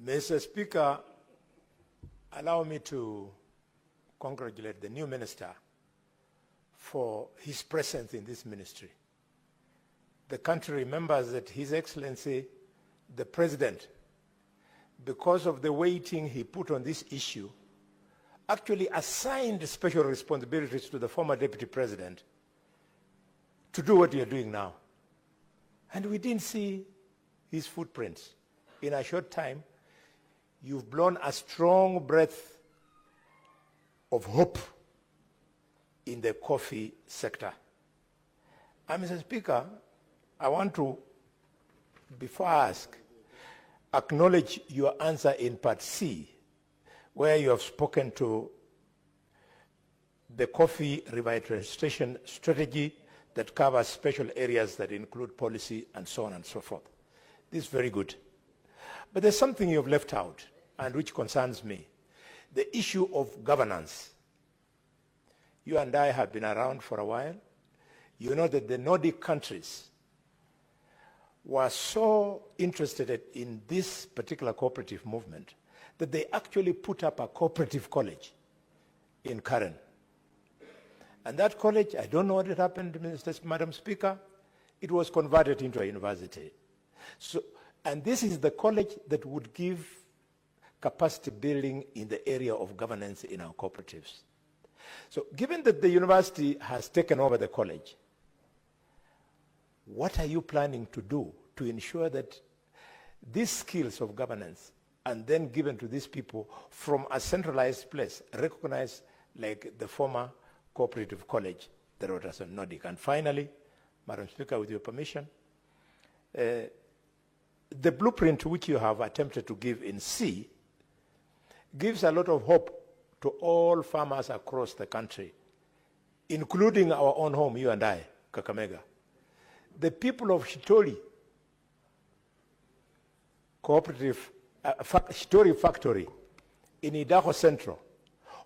Mr. Speaker, allow me to congratulate the new minister for his presence in this ministry. The country remembers that His Excellency, the President, because of the weighting he put on this issue, actually assigned special responsibilities to the former Deputy President to do what you're doing now. And we didn't see his footprints. In a short time, you've blown a strong breath of hope in the coffee sector. And Mr. Speaker, I want to, before I ask, acknowledge your answer in part C, where you have spoken to the coffee revitalization strategy that covers special areas that include policy and so on and so forth. This is very good. But there's something you've left out, and which concerns me, the issue of governance. You and I have been around for a while. You know that the Nordic countries were so interested in this particular cooperative movement that they actually put up a cooperative college in Karen. And that college, I don't know what had happened, Madam Speaker, it was converted into a university. So, and this is the college that would give capacity building in the area of governance in our cooperatives. So given that the university has taken over the college, what are you planning to do to ensure that these skills of governance are then given to these people from a centralized place, recognized like the former cooperative college, the Robertson Nordic? And finally, Madam Speaker, with your permission, the blueprint which you have attempted to give in C gives a lot of hope to all farmers across the country, including our own home, you and I, Kakamega. The people of Shitori Cooperative, Shitori Factory in Idaho Central,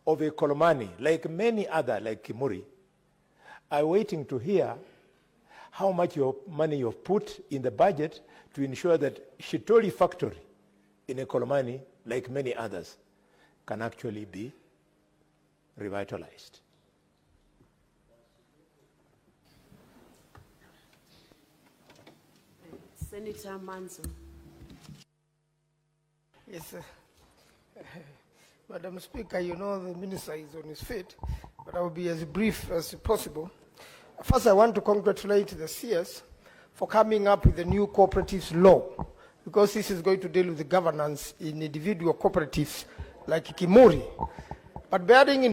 of a Kolomani, like many other, like Kimuri, are waiting to hear how much money you've put in the budget to ensure that Shitori Factory in a Kolomani, like many others, can actually be revitalized. Senator Manzo. Yes, Madam Speaker, you know the minister is on his feet, but I will be as brief as possible. First, I want to congratulate the CS for coming up with the new cooperatives law, because this is going to deal with the governance in individual cooperatives like Kimuri. But bearing in